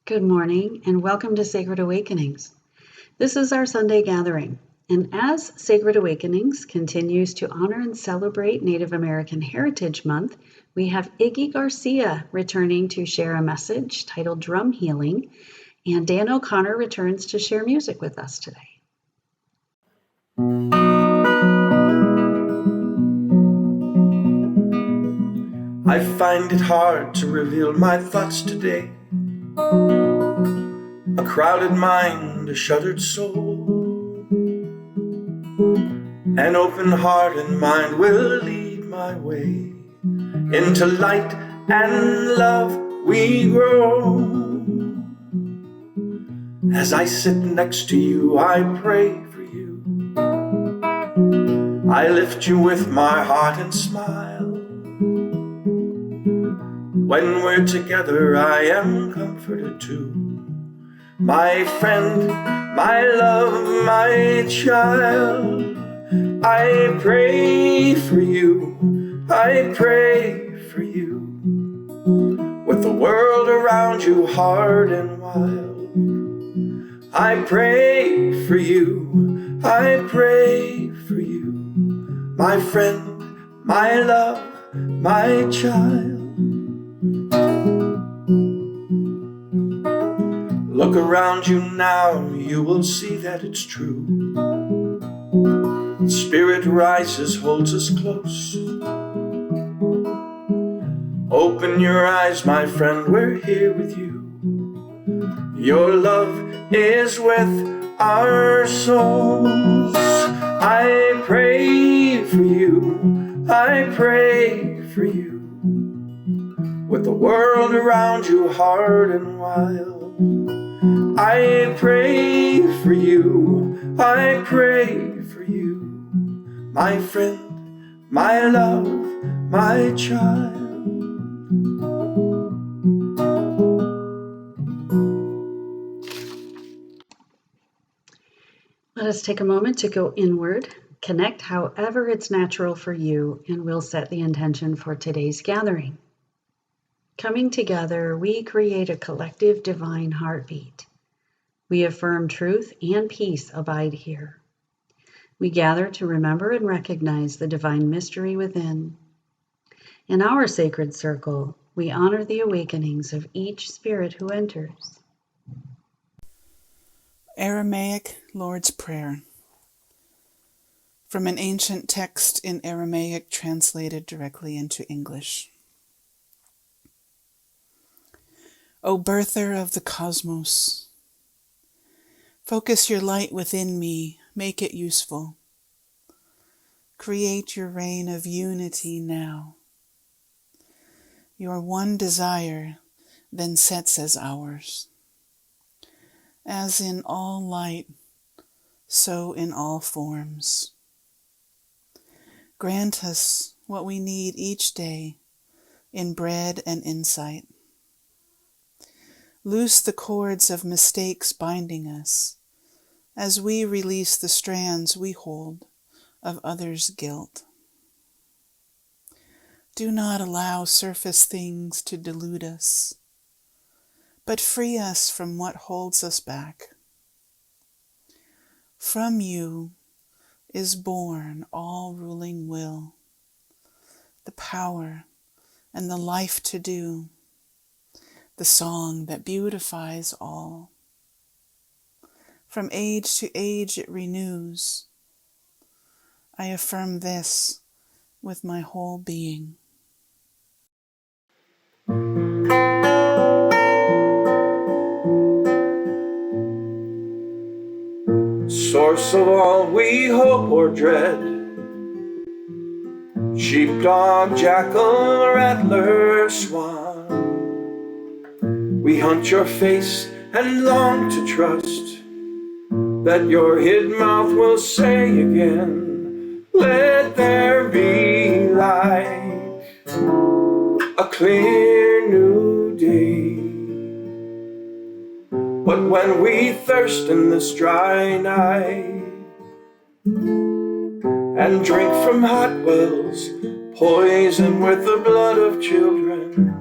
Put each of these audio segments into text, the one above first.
Good morning and welcome to Sacred Awakenings. This is our Sunday gathering, and as Sacred Awakenings continues to honor and celebrate Native American Heritage Month, we have Iggy Garcia returning to share a message titled Drum Healing, and Dan O'Connor returns to share music with us today. I find it hard to reveal my thoughts today. A crowded mind, a shuttered soul. An open heart and mind will lead my way. Into light and love we grow. As I sit next to you, I pray for you. I lift you with my heart and smile. When we're together, I am comforted too. My friend, my love, my child, I pray for you, I pray for you. With the world around you hard and wild, I pray for you, I pray for you. My friend, my love, my child. Look around you now, you will see that it's true. Spirit rises, holds us close. Open your eyes, my friend, we're here with you. Your love is with our souls. I pray for you, I pray for you. With the world around you hard and wild, I pray for you, I pray for you. My friend, my love, my child. Let us take a moment to go inward, connect however it's natural for you, and we'll set the intention for today's gathering. Coming together, we create a collective divine heartbeat. We affirm truth and peace abide here. We gather to remember and recognize the divine mystery within. In our sacred circle, we honor the awakenings of each spirit who enters. Aramaic Lord's Prayer. From an ancient text in Aramaic translated directly into English. O birther of the cosmos, focus your light within me, make it useful. Create your reign of unity now. Your one desire then sets as ours. As in all light, so in all forms. Grant us what we need each day in bread and insight. Loose the cords of mistakes binding us as we release the strands we hold of others' guilt. Do not allow surface things to delude us, but free us from what holds us back. From you is born all ruling will, the power and the life to do, the song that beautifies all. From age to age it renews. I affirm this with my whole being. Source of all we hope or dread, sheepdog, jackal, rattler, swan. We hunt your face and long to trust that your hid mouth will say again, let there be light, a clear new day. But when we thirst in this dry night and drink from hot wells poisoned with the blood of children,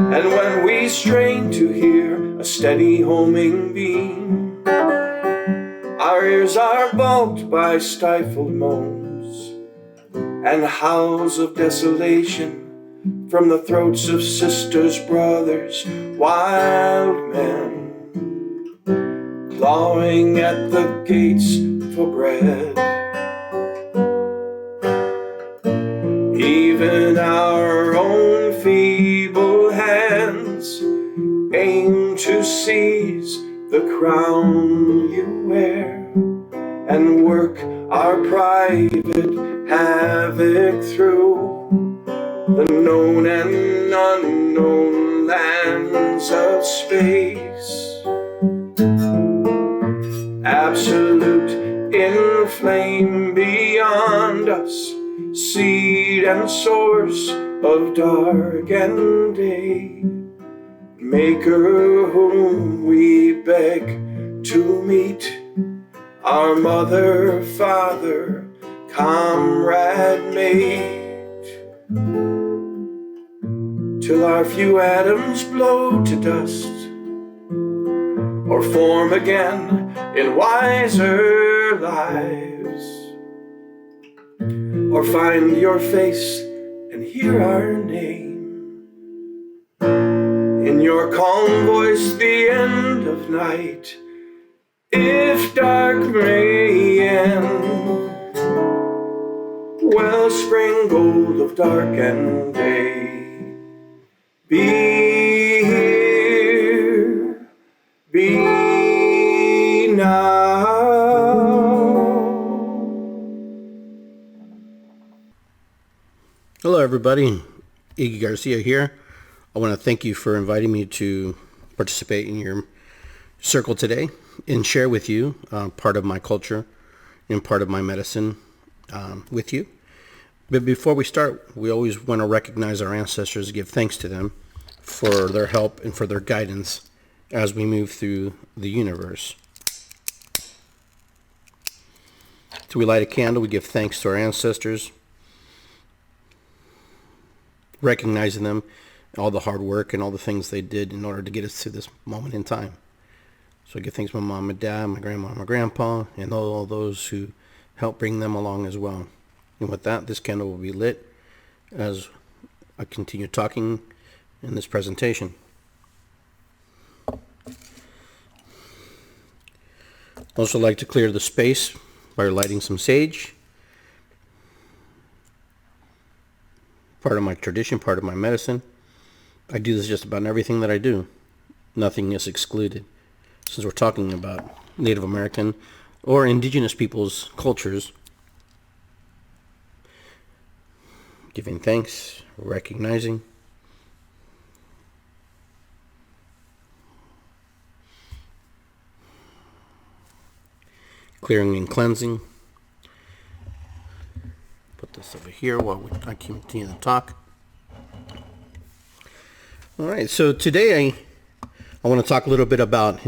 and when we we strain to hear a steady homing beam. Our ears are balked by stifled moans and howls of desolation from the throats of sisters, brothers, wild men, clawing at the gates for bread. Even our own feeble hands aim to seize the crown you wear and work our private havoc through the known and unknown lands of space. Absolute in flame beyond us, seed and source of dark and day, maker whom we beg to meet, our mother, father, comrade, mate, till our few atoms blow to dust or form again in wiser lives, or find your face and hear our name in your calm voice, the end of night, if dark may end, wellspring gold of dark and day. Be here, be now. Hello everybody, Iggy Garcia here. I want to thank you for inviting me to participate in your circle today and share with you part of my culture and part of my medicine with you. But before we start, we always want to recognize our ancestors, give thanks to them for their help and for their guidance as we move through the universe. So we light a candle, we give thanks to our ancestors, recognizing them, all the hard work and all the things they did in order to get us to this moment in time. So I give thanks to my mom and dad, my grandma and my grandpa, and all those who helped bring them along as well. And with that, this candle will be lit as I continue talking in this presentation. Also like to clear the space by lighting some sage. Part of my tradition, part of my medicine. I do this just about in everything that I do. Nothing is excluded. Since we're talking about Native American or indigenous peoples' cultures, giving thanks, recognizing, clearing and cleansing. Put this over here while I continue to talk. All right, so today I want to talk a little bit about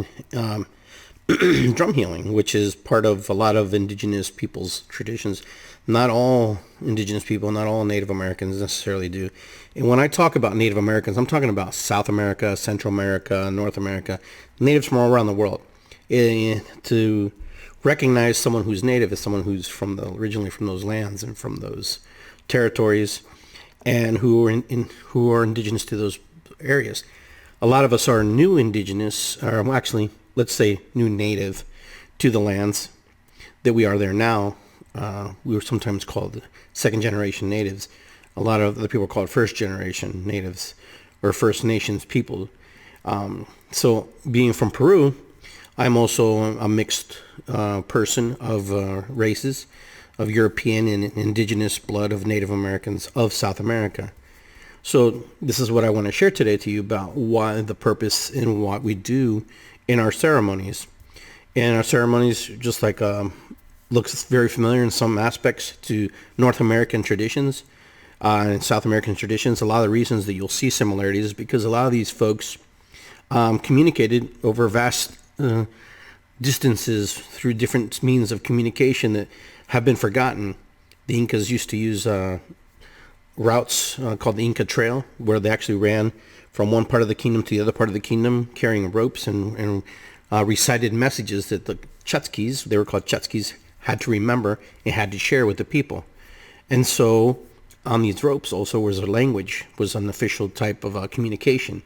drum healing, which is part of a lot of indigenous people's traditions. Not all indigenous people, not all Native Americans necessarily do. And when I talk about Native Americans, I'm talking about South America, Central America, North America, natives from all around the world. To recognize someone who's native as someone who's originally from those lands and from those territories, and who are indigenous to those areas. A lot of us are new indigenous, or actually, let's say new native to the lands that we are there now. We were sometimes called second generation natives. A lot of other people are called first generation natives or First Nations people. So being from Peru, I'm also a mixed person of races, of European and indigenous blood of Native Americans of South America. So this is what I want to share today to you about why the purpose and what we do in our ceremonies. And our ceremonies, just like looks very familiar in some aspects to North American traditions and South American traditions. A lot of the reasons that you'll see similarities is because a lot of these folks communicated over vast distances through different means of communication that have been forgotten. The Incas used to use routes called the Inca Trail, where they actually ran from one part of the kingdom to the other part of the kingdom, carrying ropes and recited messages that the Chukchis, they were called Chukchis, had to remember and had to share with the people. And so on these ropes also was a language, was an official type of communication.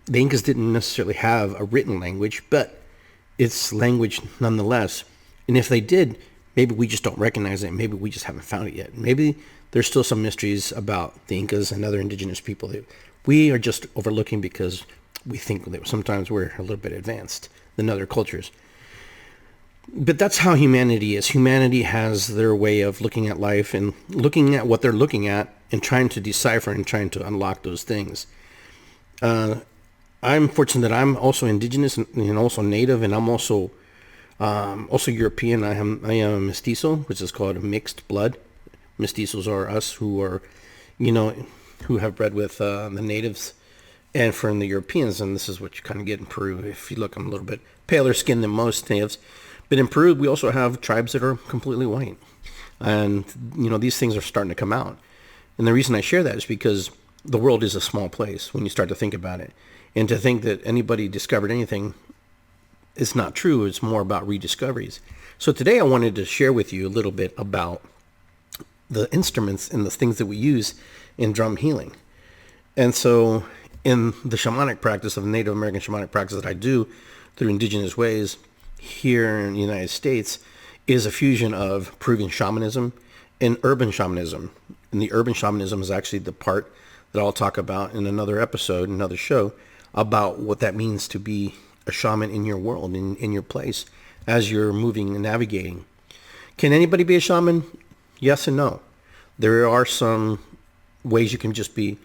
The Incas didn't necessarily have a written language, but it's language nonetheless. And if they did, maybe we just don't recognize it. Maybe we just haven't found it yet. Maybe there's still some mysteries about the Incas and other indigenous people that we are just overlooking because we think that sometimes we're a little bit advanced than other cultures. But that's how humanity is. Humanity has their way of looking at life and looking at what they're looking at and trying to decipher and trying to unlock those things. I'm fortunate that I'm also indigenous and also native, and I'm also European. I am a mestizo, which is called a mixed blood. Mestizos are us who are, who have bred with the natives, and from the Europeans, and this is what you kind of get in Peru. If you look, I'm a little bit paler skinned than most natives. But in Peru, we also have tribes that are completely white. And, these things are starting to come out. And the reason I share that is because the world is a small place when you start to think about it. And to think that anybody discovered anything is not true. It's more about rediscoveries. So today I wanted to share with you a little bit about the instruments and the things that we use in drum healing. And so in the shamanic practice of Native American shamanic practice that I do through indigenous ways here in the United States is a fusion of Peruvian shamanism and urban shamanism. And the urban shamanism is actually the part that I'll talk about in another episode, another show, about what that means to be a shaman in your world, in your place, as you're moving and navigating. Can anybody be a shaman? Yes and no. There are some ways you can just be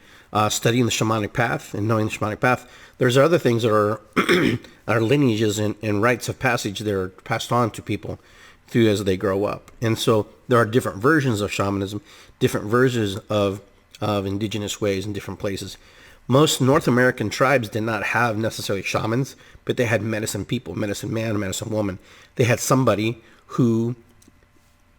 studying the shamanic path and knowing the shamanic path. There's other things that are are lineages and rites of passage that are passed on to people through as they grow up. And so there are different versions of shamanism, different versions of indigenous ways in different places. Most North American tribes did not have necessarily shamans, but they had medicine people, medicine man, medicine woman. They had somebody who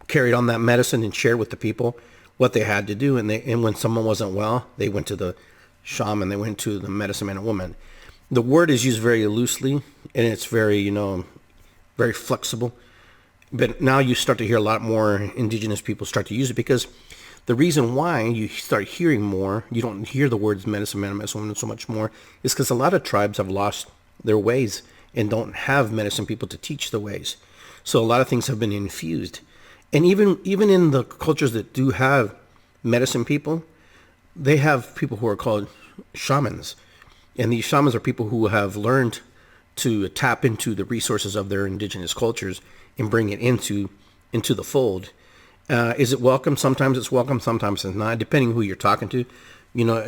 carried on that medicine and shared with the people what they had to do. And when someone wasn't well, they went to the shaman, they went to the medicine man and woman. The word is used very loosely, and it's very, very flexible. But now you start to hear a lot more indigenous people start to use it, because the reason why you start hearing more, you don't hear the words medicine man and medicine woman so much more, is because a lot of tribes have lost their ways and don't have medicine people to teach the ways. So a lot of things have been infused. And even in the cultures that do have medicine people, they have people who are called shamans. And these shamans are people who have learned to tap into the resources of their indigenous cultures and bring it into the fold. Is it welcome? Sometimes it's welcome, sometimes it's not, depending who you're talking to.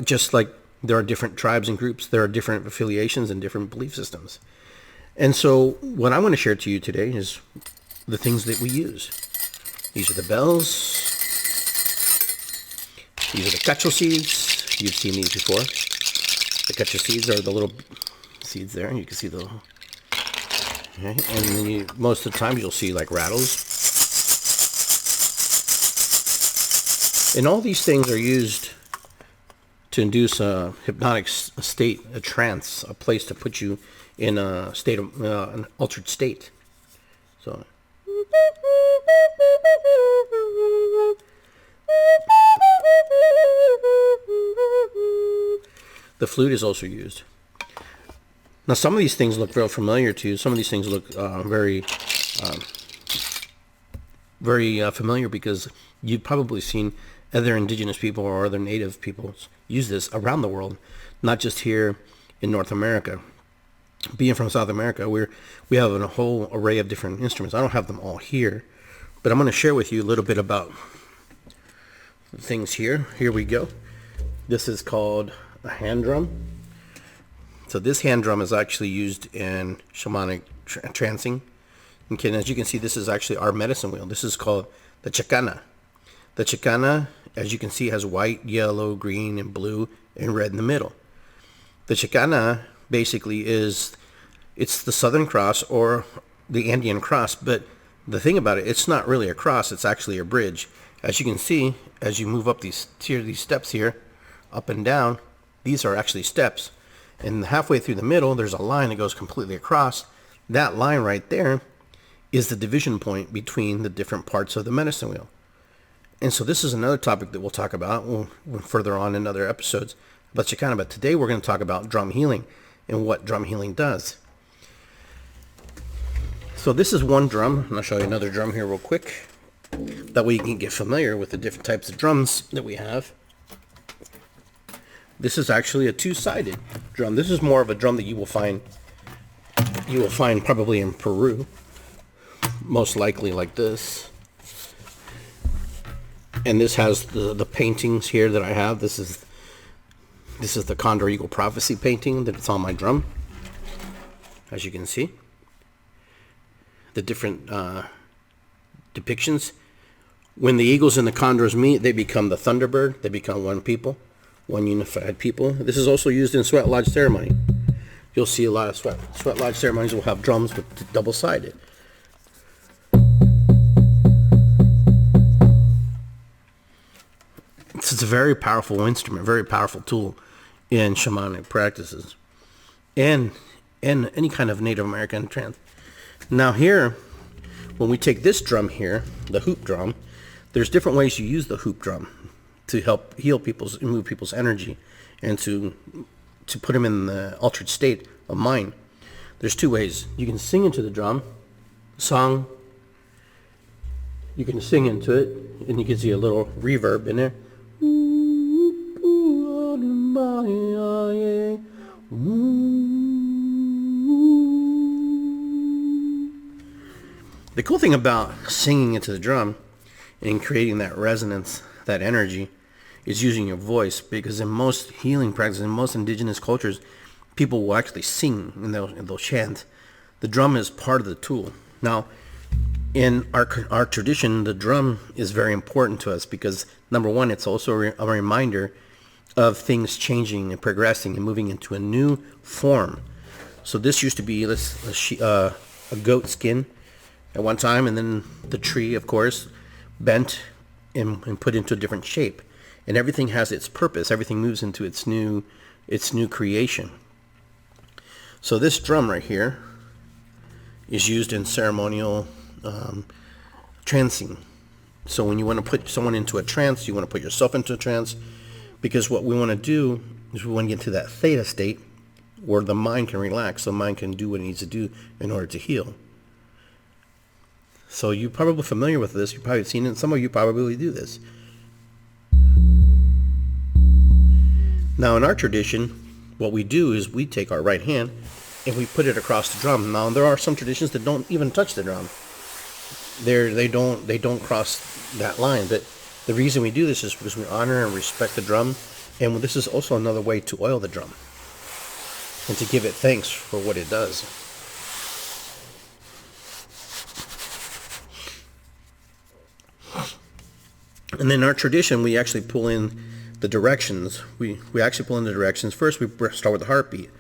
Just like there are different tribes and groups, there are different affiliations and different belief systems. And so what I want to share to you today is the things that we use. These are the bells. These are the cacho seeds. You've seen these before. The cacho seeds are the little seeds there, and you can see the... Okay. And then most of the time you'll see like rattles. And all these things are used to induce a hypnotic state, a trance, a place to put you in a state of an altered state. So. The flute is also used. Now, some of these things look real familiar to you. Some of these things look very familiar because you've probably seen other indigenous people or other native peoples use this around the world, not just here in North America. Being from South America, we have a whole array of different instruments. I don't have them all here, but I'm going to share with you a little bit about the things here. Here we go. This is called a hand drum. So this hand drum is actually used in shamanic trancing. Okay, as you can see, this is actually our medicine wheel. This is called the chacana. The chacana, as you can see, has white, yellow, green, and blue, and red in the middle. The chacana basically it's the Southern Cross or the Andean Cross, but the thing about it, it's not really a cross, it's actually a bridge. As you can see, as you move up these steps here, up and down, these are actually steps. And halfway through the middle, there's a line that goes completely across. That line right there is the division point between the different parts of the medicine wheel. And so this is another topic that we'll talk about further on in other episodes about Chicana. But today we're going to talk about drum healing and what drum healing does. So this is one drum, and I'll show you another drum here real quick. That way you can get familiar with the different types of drums that we have. This is actually a two-sided drum. This is more of a drum that you will find probably in Peru, most likely like this. And this has the paintings here that I have. This is the Condor Eagle Prophecy painting that's on my drum, as you can see. The different depictions. When the eagles and the condors meet, they become the Thunderbird. They become one people, one unified people. This is also used in sweat lodge ceremony. You'll see a lot of sweat lodge ceremonies will have drums with double-sided. It's a very powerful instrument, very powerful tool in shamanic practices and any kind of Native American trance. Now here, when we take this drum here, the hoop drum, there's different ways you use the hoop drum to help heal move people's energy and to put them in the altered state of mind. There's two ways. You can sing into the drum, song. You can sing into it, and you can see a little reverb in there. The cool thing about singing into the drum and creating that resonance, that energy, is using your voice, because in most healing practices, in most indigenous cultures, people will actually sing and they'll chant. The drum is part of the tool. Now, in our tradition, the drum is very important to us because, number one, it's also a reminder of things changing and progressing and moving into a new form. So this used to be a goat skin at one time, and then the tree, of course, bent and put into a different shape. And everything has its purpose. Everything moves into its new creation. So this drum right here is used in ceremonial trancing. So when you want to put someone into a trance, you want to put yourself into a trance, because what we want to do is we want to get into that theta state where the mind can relax, so the mind can do what it needs to do in order to heal. So you're probably familiar with this. You've probably seen it. Some of you probably do this. Now in our tradition, what we do is we take our right hand and we put it across the drum. Now there are some traditions that don't even touch the drum. They don't cross that line. But the reason we do this is because we honor and respect the drum, and this is also another way to oil the drum and to give it thanks for what it does. And in our tradition, we actually pull in the directions. We actually pull in the directions. First, we start with the heartbeat.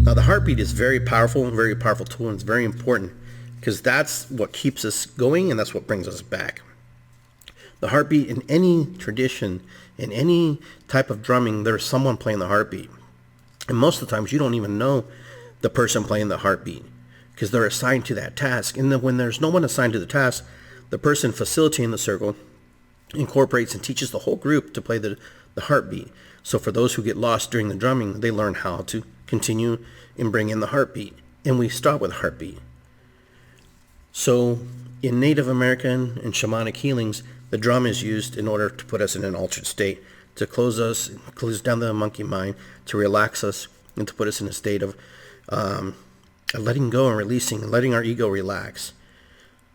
Now, the heartbeat is very powerful and very powerful tool, and it's very important because that's what keeps us going and that's what brings us back. The heartbeat in any tradition, in any type of drumming, there's someone playing the heartbeat. And most of the times, you don't even know the person playing the heartbeat, because they're assigned to that task. And then when there's no one assigned to the task, the person facilitating the circle incorporates and teaches the whole group to play the heartbeat. So for those who get lost during the drumming, they learn how to continue and bring in the heartbeat. And we start with heartbeat. So in Native American and shamanic healings, the drum is used in order to put us in an altered state, to close down the monkey mind, to relax us, and to put us in a state of letting go and releasing, and letting our ego relax.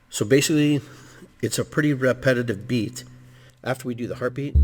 So basically, it's a pretty repetitive beat. After we do the heartbeat,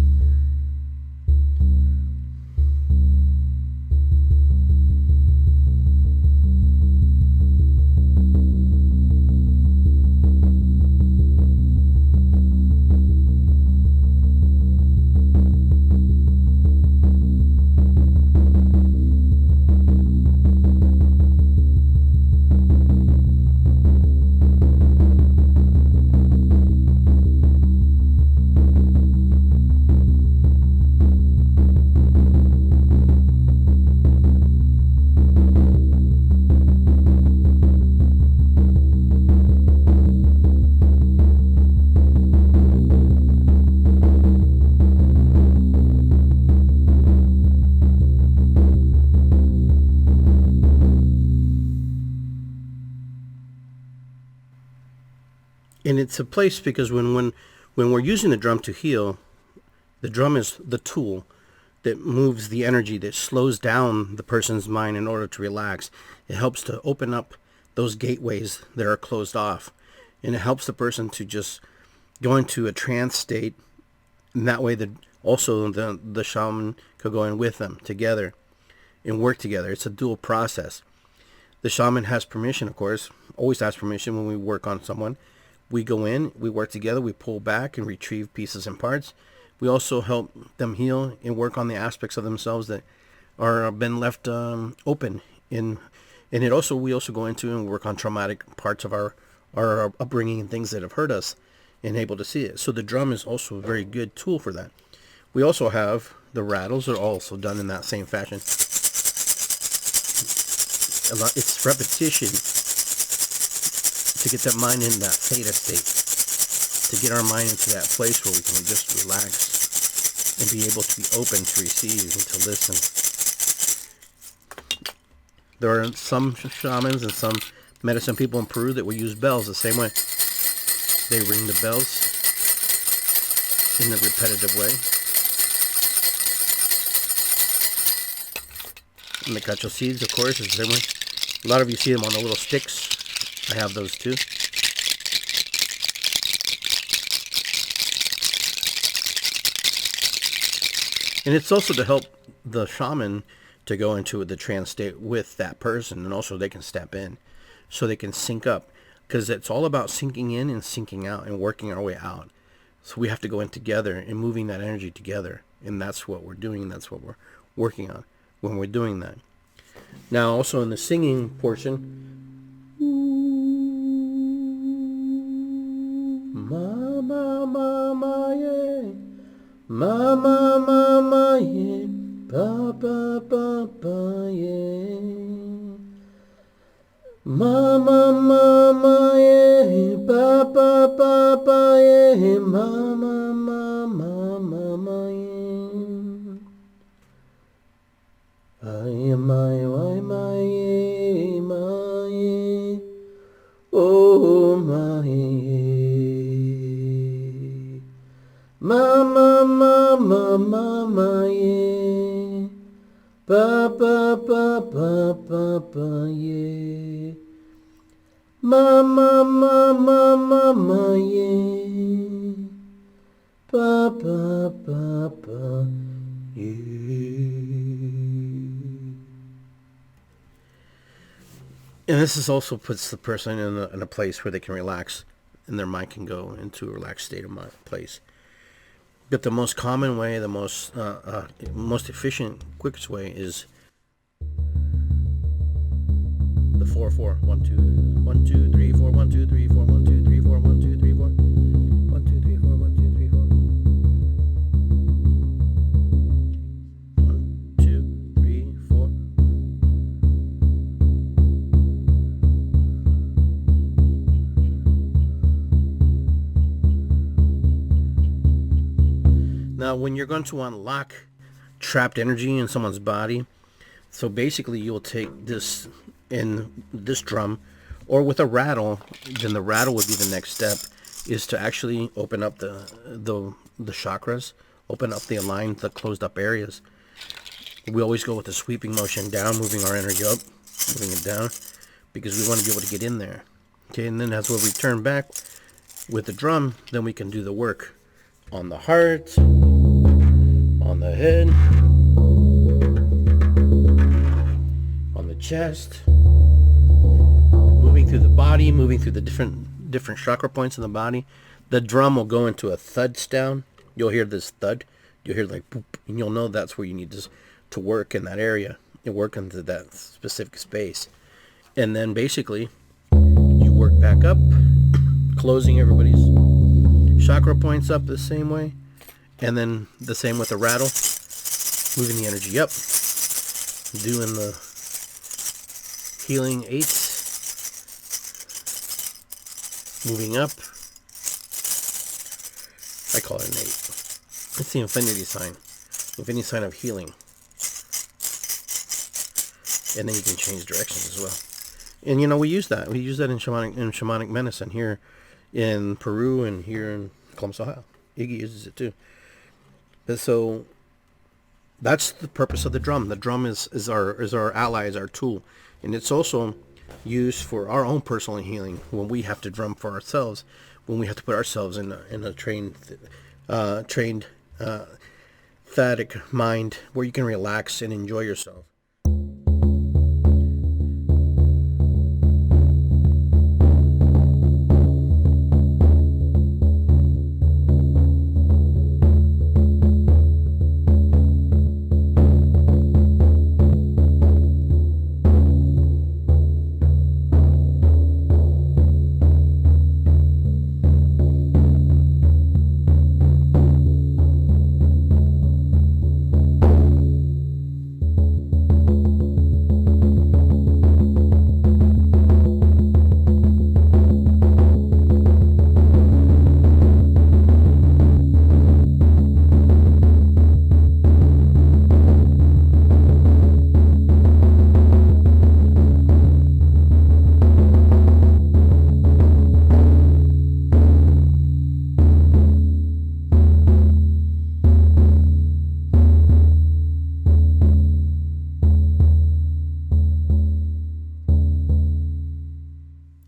And it's a place because when we're using the drum to heal, the drum is the tool that moves the energy, that slows down the person's mind in order to relax. It helps to open up those gateways that are closed off. And it helps the person to just go into a trance state. And that way the shaman could go in with them together and work together. It's a dual process. The shaman has permission, of course, always has permission when we work on someone. We go in, we work together, we pull back and retrieve pieces and parts. We also help them heal and work on the aspects of themselves that are been left open. And we also go into and work on traumatic parts of our upbringing and things that have hurt us and able to see it. So the drum is also a very good tool for that. We also have the rattles are also done in that same fashion. It's repetition to get that mind in that theta state, to get our mind into that place where we can just relax and be able to be open to receive and to listen. There are some shamans and some medicine people in Peru that will use bells the same way. They ring the bells in a repetitive way. And the cacho seeds, of course, is the same way. A lot of you see them on the little sticks. I have those too. And it's also to help the shaman to go into the trance state with that person, and also they can step in so they can sync up, because it's all about syncing in and syncing out and working our way out. So we have to go in together and moving that energy together, and that's what we're doing, and that's what we're working on when we're doing that. Now also in the singing portion, mama mama yeah, mama mama yeah, papa papa yeah, mama mama yeah, papa papa yeah, mama mama mama yeah. I my oh my mama mama mama yeah, papa papa papa yeah, mama mama mama yeah, papa papa yeah. And this also puts the person in a place where they can relax and their mind can go into a relaxed state of mind place. But the most common way, the most efficient, quickest way is the 4/4. 1 2 1 2 3 4 1 2 3 4 1 2 3 4 1 2 3 4 1 2 3 4 1 2 3 4 1 2 3 4. Now, when you're going to unlock trapped energy in someone's body, so basically you'll take this in this drum, or with a rattle, then the rattle would be the next step, is to actually open up the chakras, open up the aligned, the closed up areas. We always go with a sweeping motion down, moving our energy up, moving it down, because we want to be able to get in there. Okay, and then as we return back with the drum, then we can do the work on the heart, on the head, on the chest, moving through the body, moving through the different chakra points in the body. The drum will go into a thud sound. You'll hear this thud. You'll hear like boop, and you'll know that's where you need to work in that area and work into that specific space. And then basically you work back up, closing everybody's chakra points up the same way, and then the same with the rattle, moving the energy up, doing the healing 8s, moving up. I call it an 8. It's the infinity sign of healing. And then you can change directions as well. And we use that in shamanic medicine here in Peru and here in Columbus, Ohio. Iggy uses it too. And so that's the purpose of the drum. The drum is our ally, is our tool, and it's also used for our own personal healing when we have to drum for ourselves, when we have to put ourselves in a trained static mind where you can relax and enjoy yourself.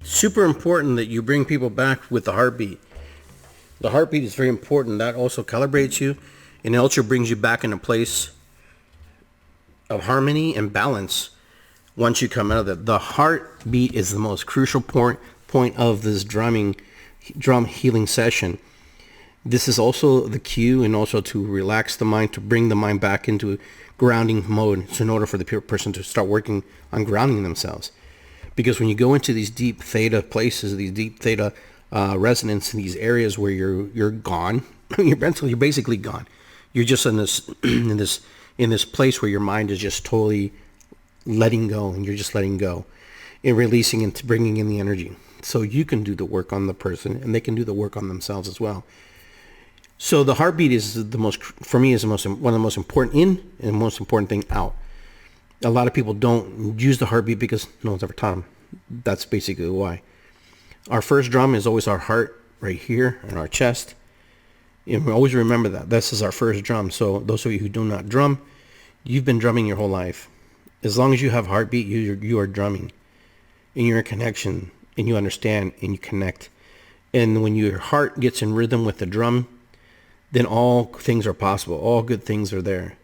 Super important that you bring people back with the heartbeat. The heartbeat is very important. That also calibrates you, and it also brings you back in a place of harmony and balance once you come out of it. The heartbeat is the most crucial point of this drum healing session. This is also the cue, and also to relax the mind, to bring the mind back into grounding mode. So in order for the person to start working on grounding themselves. Because when you go into these deep theta places, these deep theta resonance, in these areas where you're gone, you're basically gone. You're just in this place where your mind is just totally letting go, and you're just letting go and releasing and bringing in the energy. So you can do the work on the person, and they can do the work on themselves as well. So the heartbeat is one of the most important in and the most important thing out. A lot of people don't use the heartbeat because no one's ever taught them. That's basically why. Our first drum is always our heart right here in our chest. And we always remember that. This is our first drum. So those of you who do not drum, you've been drumming your whole life. As long as you have heartbeat, you are drumming. And you're in connection, and you understand, and you connect. And when your heart gets in rhythm with the drum, then all things are possible. All good things are there.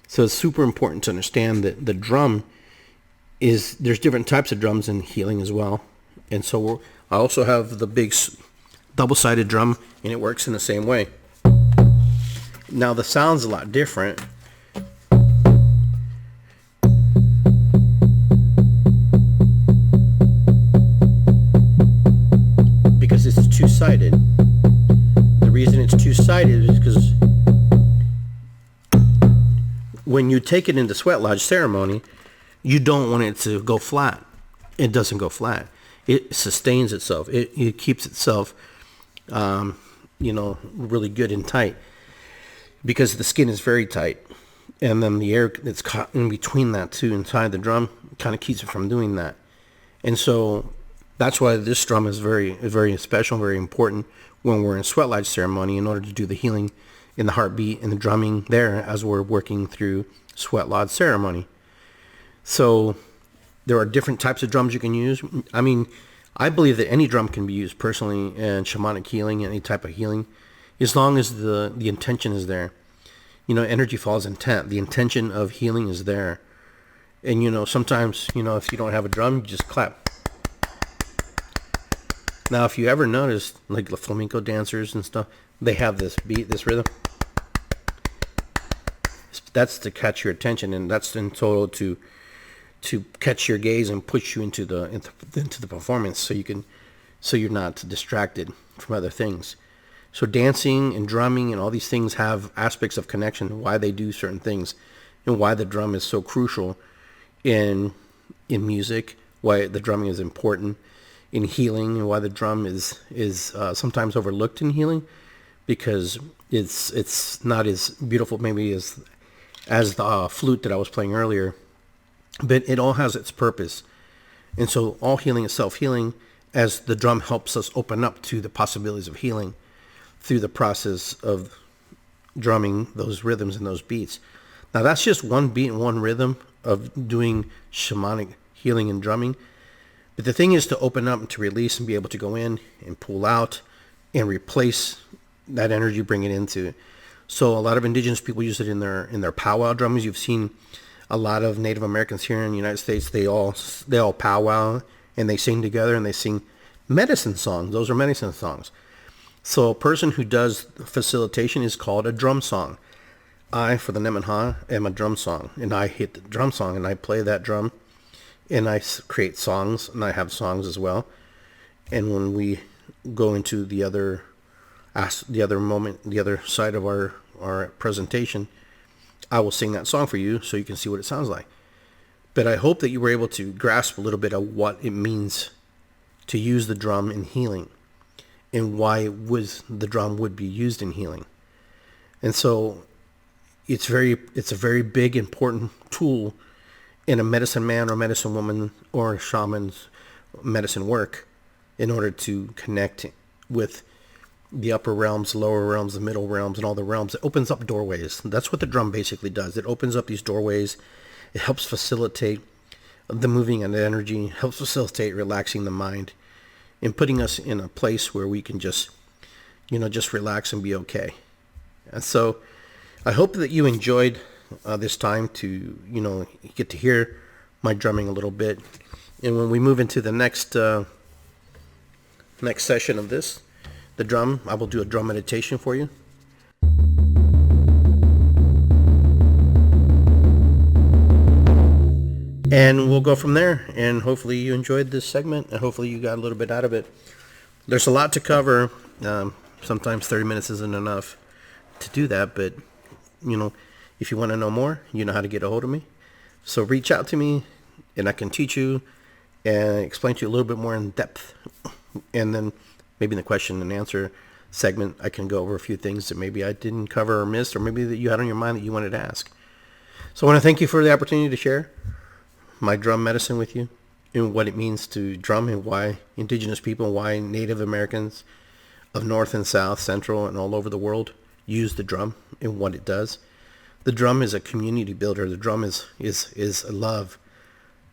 So it's super important to understand that the drum there's different types of drums in healing as well. And so I also have the big double-sided drum, and it works in the same way. Now the sound's a lot different. Because it's two-sided. The reason it's two-sided is because when you take it into sweat lodge ceremony, you don't want it to go flat. It doesn't go flat. It sustains itself. It keeps itself, really good and tight, because the skin is very tight, and then the air that's caught in between that too, inside the drum, kind of keeps it from doing that. And so that's why this drum is very, very special, very important when we're in sweat lodge ceremony, in order to do the healing in the heartbeat and the drumming there as we're working through sweat lodge ceremony. So there are different types of drums you can use. I mean, I believe that any drum can be used personally in shamanic healing, any type of healing, as long as the intention is there. Energy follows intent. The intention of healing is there. And, sometimes, if you don't have a drum, you just clap. Now, if you ever noticed, like the flamenco dancers and stuff, they have this beat, this rhythm. That's to catch your attention, and that's in total to catch your gaze and push you into the performance, so you're not distracted from other things. So dancing and drumming and all these things have aspects of connection, why they do certain things, and why the drum is so crucial in music, why the drumming is important in healing, and why the drum is sometimes overlooked in healing, because it's not as beautiful maybe as the flute that I was playing earlier, but it all has its purpose. And so all healing is self-healing, as the drum helps us open up to the possibilities of healing through the process of drumming those rhythms and those beats. Now that's just one beat and one rhythm of doing shamanic healing and drumming. But the thing is to open up and to release and be able to go in and pull out and replace that energy, bring it into. So a lot of indigenous people use it in their powwow drums. You've seen a lot of Native Americans here in the United States. They all powwow and they sing together and they sing medicine songs. Those are medicine songs. So a person who does facilitation is called a drum song. I, for the Nemenha, am a drum song, and I hit the drum song and I play that drum. And I create songs, and I have songs as well. And when we go into the other moment, the other side of our presentation, I will sing that song for you so you can see what it sounds like. But I hope that you were able to grasp a little bit of what it means to use the drum in healing and why the drum would be used in healing. And so it's a very big, important tool in a medicine man or medicine woman or a shaman's medicine work in order to connect with the upper realms, lower realms, the middle realms, and all the realms. It opens up doorways. That's what the drum basically does. It opens up these doorways. It helps facilitate the moving of the energy, helps facilitate relaxing the mind and putting us in a place where we can just relax and be okay. And so I hope that you enjoyed this time to, get to hear my drumming a little bit. And when we move into the next session of this, the drum, I will do a drum meditation for you. And we'll go from there. And hopefully you enjoyed this segment and hopefully you got a little bit out of it. There's a lot to cover. Sometimes 30 minutes isn't enough to do that, but if you want to know more, you know how to get a hold of me. So reach out to me and I can teach you and explain to you a little bit more in depth. And then maybe in the question and answer segment, I can go over a few things that maybe I didn't cover or missed, or maybe that you had on your mind that you wanted to ask. So I want to thank you for the opportunity to share my drum medicine with you and what it means to drum and why indigenous people, why Native Americans of North and South, Central, and all over the world use the drum and what it does. The drum is a community builder. The drum is a love.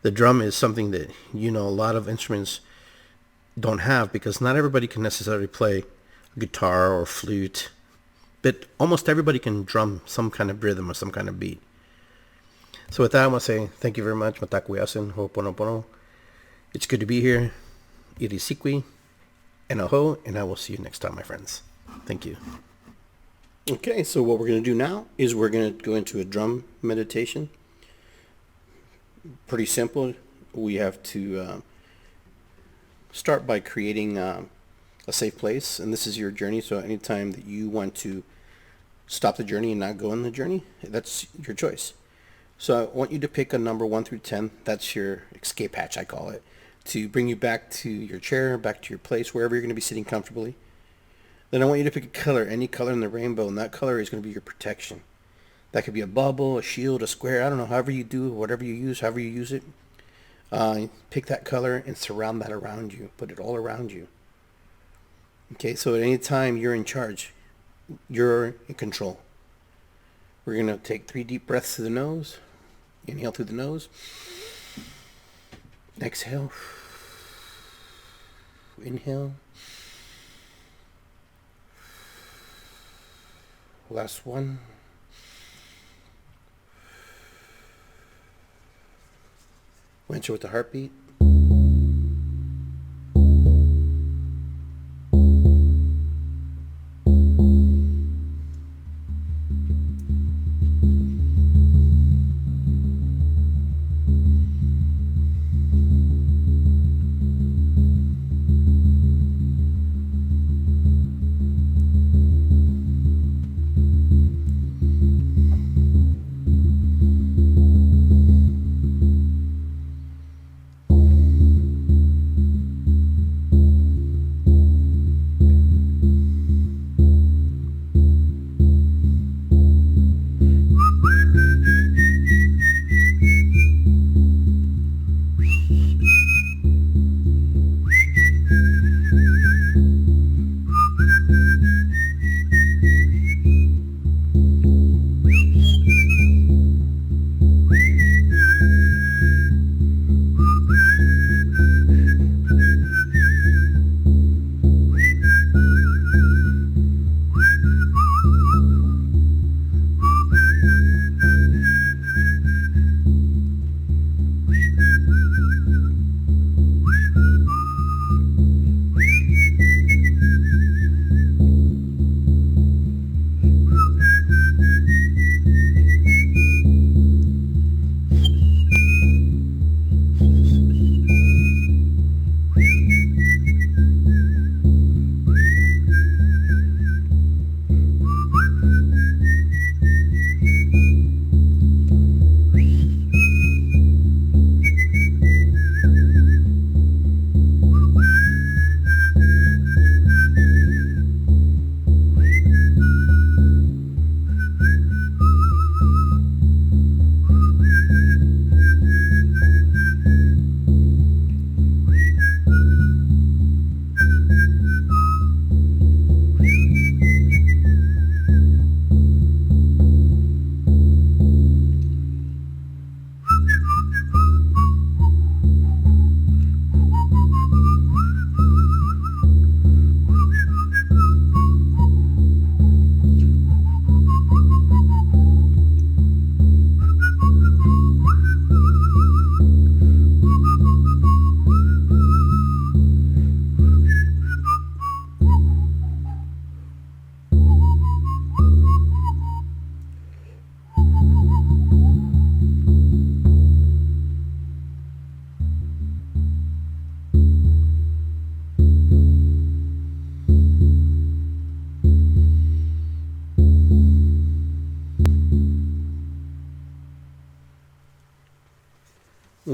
The drum is something that, a lot of instruments don't have because not everybody can necessarily play guitar or flute, but almost everybody can drum some kind of rhythm or some kind of beat. So with that, I want to say thank you very much. Matakuyasin, ho'oponopono. It's good to be here. Irisikwi and aho, and I will see you next time, my friends. Thank you. Okay, so what we're going to do now is we're going to go into a drum meditation. Pretty simple. We have to start by creating a safe place, and this is your journey, so anytime that you want to stop the journey and not go on the journey, that's your choice. So I want you to pick a number 1 through 10. That's your escape hatch, I call it, to bring you back to your chair, back to your place, wherever you're going to be sitting comfortably. Then I want you to pick a color, any color in the rainbow, and that color is going to be your protection. That could be a bubble, a shield, a square, I don't know, however you do, whatever you use, however you use it. Pick that color and surround that around you. Put it all around you. Okay, so at any time you're in charge. You're in control. We're going to take 3 deep breaths through the nose. Inhale through the nose. Exhale. Inhale. Last one. Enter with the heartbeat.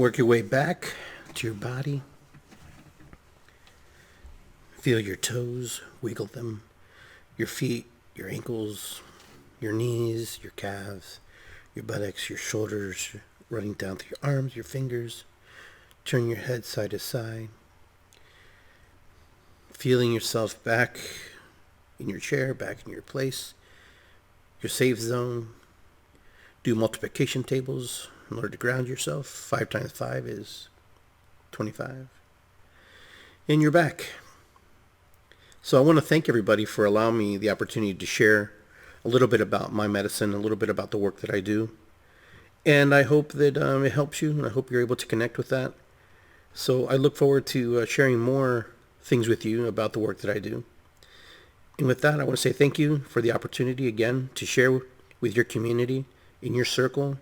Work your way back to your body. Feel your toes, wiggle them, your feet, your ankles, your knees, your calves, your buttocks, your shoulders, running down through your arms, your fingers. Turn your head side to side. Feeling yourself back in your chair, back in your place, your safe zone. Do multiplication tables in order to ground yourself. 5 times 5 is 25. And you're back. So I want to thank everybody for allowing me the opportunity to share a little bit about my medicine, a little bit about the work that I do. And I hope that it helps you, and I hope you're able to connect with that. So I look forward to sharing more things with you about the work that I do. And with that, I want to say thank you for the opportunity again to share with your community, in your circle,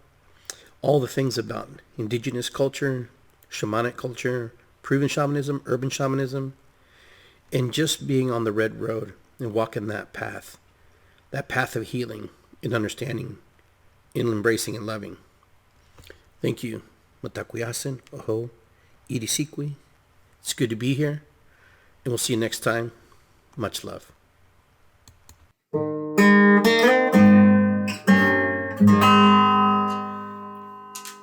all the things about indigenous culture, shamanic culture, proven shamanism, urban shamanism, and just being on the red road and walking that path of healing and understanding and embracing and loving. Thank you. Matakuyasin, Oho, Irisikwi. It's good to be here, and we'll see you next time. Much love.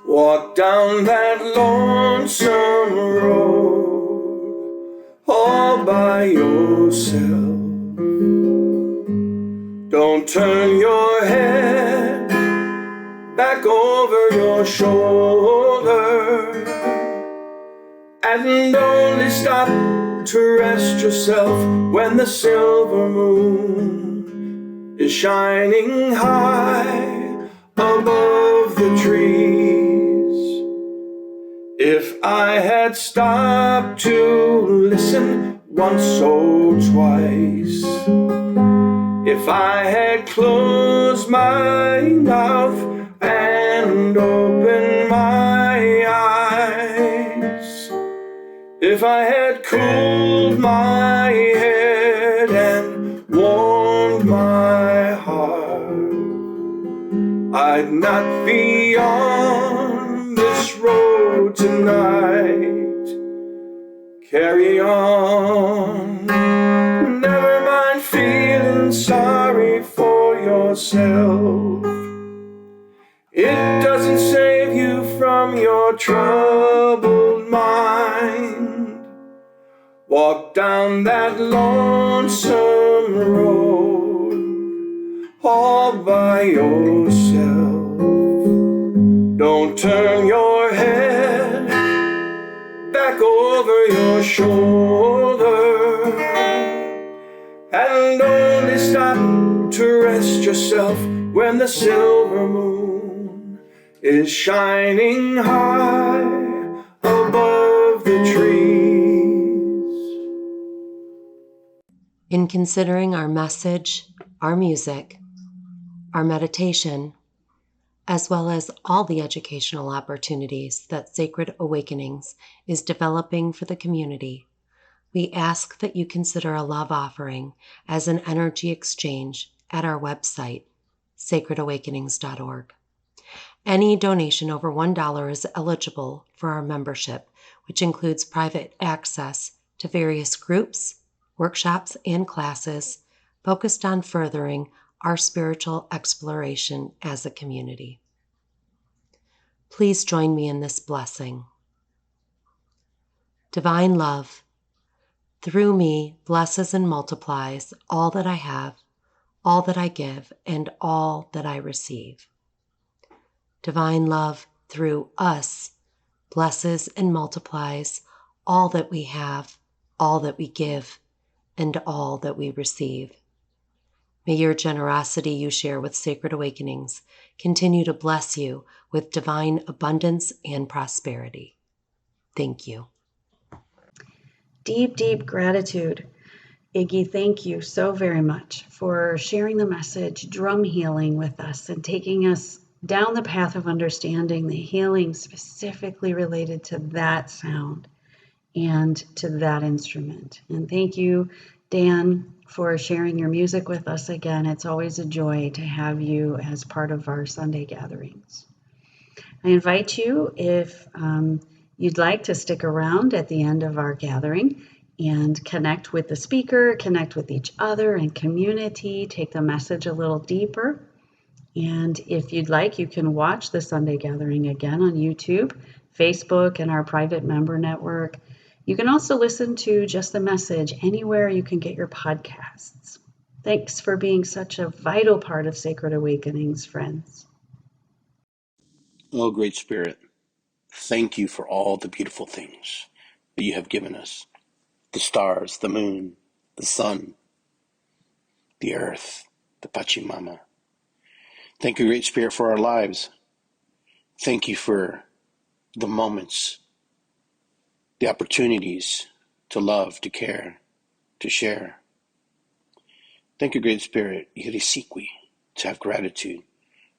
Walk down that lonesome road all by yourself. Don't turn your head back over your shoulder, and only stop to rest yourself when the silver moon is shining high above the trees. If I had stopped to listen once or twice, if I had closed my mouth and opened my eyes, if I had cooled my head and warmed my heart, I'd not be on this road tonight. Carry on. Never mind feeling sorry for yourself. It doesn't save you from your troubled mind. Walk down that lonesome road all by yourself. Don't turn your head back over your shoulder, and only stop to rest yourself when the silver moon is shining high above the trees. In considering our message, our music, our meditation, as well as all the educational opportunities that Sacred Awakenings is developing for the community, we ask that you consider a love offering as an energy exchange at our website, sacredawakenings.org. Any donation over $1 is eligible for our membership, which includes private access to various groups, workshops, and classes focused on furthering our spiritual exploration as a community. Please join me in this blessing. Divine love, through me, blesses and multiplies all that I have, all that I give, and all that I receive. Divine love, through us, blesses and multiplies all that we have, all that we give, and all that we receive. May your generosity you share with Sacred Awakenings continue to bless you with divine abundance and prosperity. Thank you. Deep, deep gratitude. Iggy, thank you so very much for sharing the message, drum healing with us, and taking us down the path of understanding the healing specifically related to that sound and to that instrument. And thank you, Dan, for sharing your music with us again. It's always a joy to have you as part of our Sunday gatherings. I invite you, if you'd like, to stick around at the end of our gathering and connect with the speaker, connect with each other and community, take the message a little deeper. And if you'd like, you can watch the Sunday gathering again on YouTube, Facebook, and our private member network. You can also listen to just the message anywhere you can get your podcasts. Thanks for being such a vital part of Sacred Awakenings, friends. Oh, Great Spirit, thank you for all the beautiful things that you have given us. The stars, the moon, the sun, the earth, the Pachamama. Thank you, Great Spirit, for our lives. Thank you for the moments, the opportunities to love, to care, to share. Thank you, Great Spirit, Yirisikwi, to have gratitude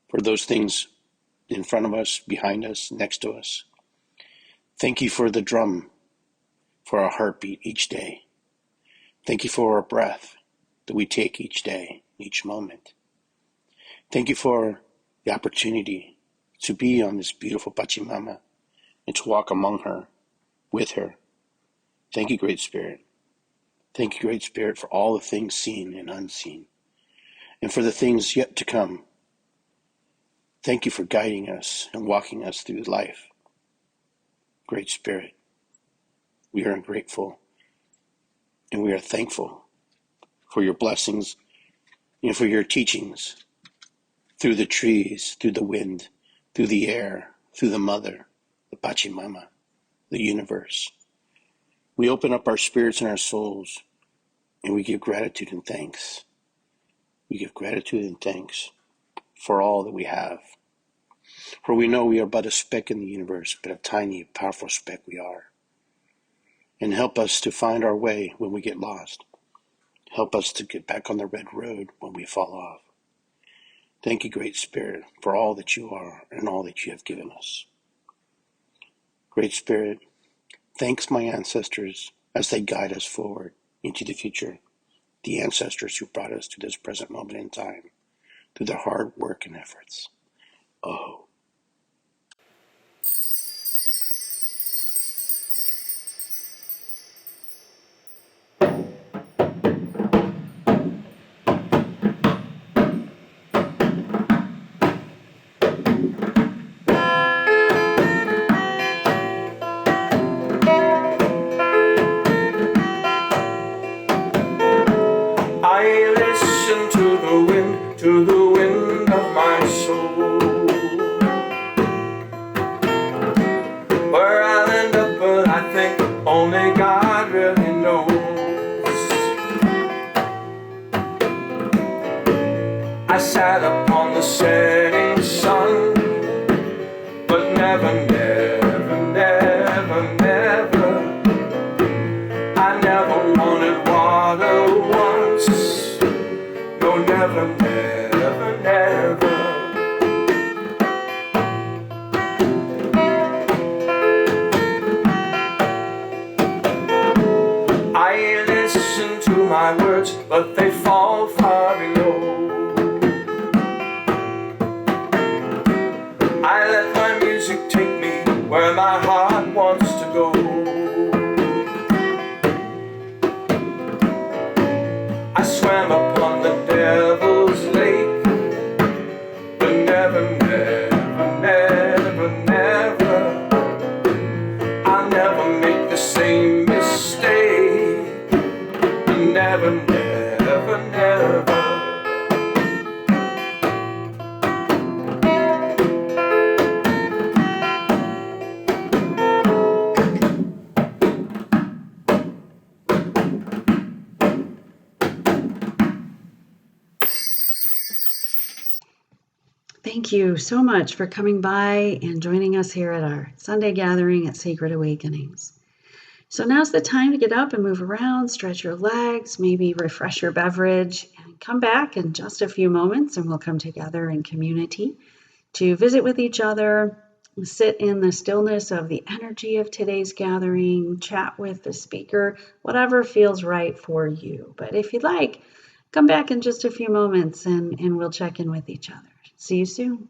for those things in front of us, behind us, next to us. Thank you for the drum, for our heartbeat each day. Thank you for our breath that we take each day, each moment. Thank you for the opportunity to be on this beautiful Pachamama and to walk among her, with her. Thank you, Great Spirit. Thank you, Great Spirit, for all the things seen and unseen, and for the things yet to come. Thank you for guiding us and walking us through life. Great Spirit, we are grateful and we are thankful for your blessings and for your teachings through the trees, through the wind, through the air, through the mother, the Pachamama, the universe. We open up our spirits and our souls and we give gratitude and thanks. We give gratitude and thanks for all that we have. For we know we are but a speck in the universe, but a tiny, powerful speck we are. And help us to find our way when we get lost. Help us to get back on the red road when we fall off. Thank you, Great Spirit, for all that you are and all that you have given us. Great Spirit, thanks my ancestors as they guide us forward into the future. The ancestors who brought us to this present moment in time through their hard work and efforts. Oh. I listen to the wind of my soul. Where I'll end up, but I think only God really knows. I sat upon the setting sun, but never, never, never, never. I never wanted water once. No, never, never, never. I listen to my words, but they fall far below. I let my music take me where my heart wants to go. I swam upon the devil's lake, but never, never, never, never. I'll never make the same mistake. Never, never, never. Thank you so much for coming by and joining us here at our Sunday gathering at Sacred Awakenings. So now's the time to get up and move around, stretch your legs, maybe refresh your beverage, and come back in just a few moments and we'll come together in community to visit with each other, sit in the stillness of the energy of today's gathering, chat with the speaker, whatever feels right for you. But if you'd like, come back in just a few moments and we'll check in with each other. See you soon.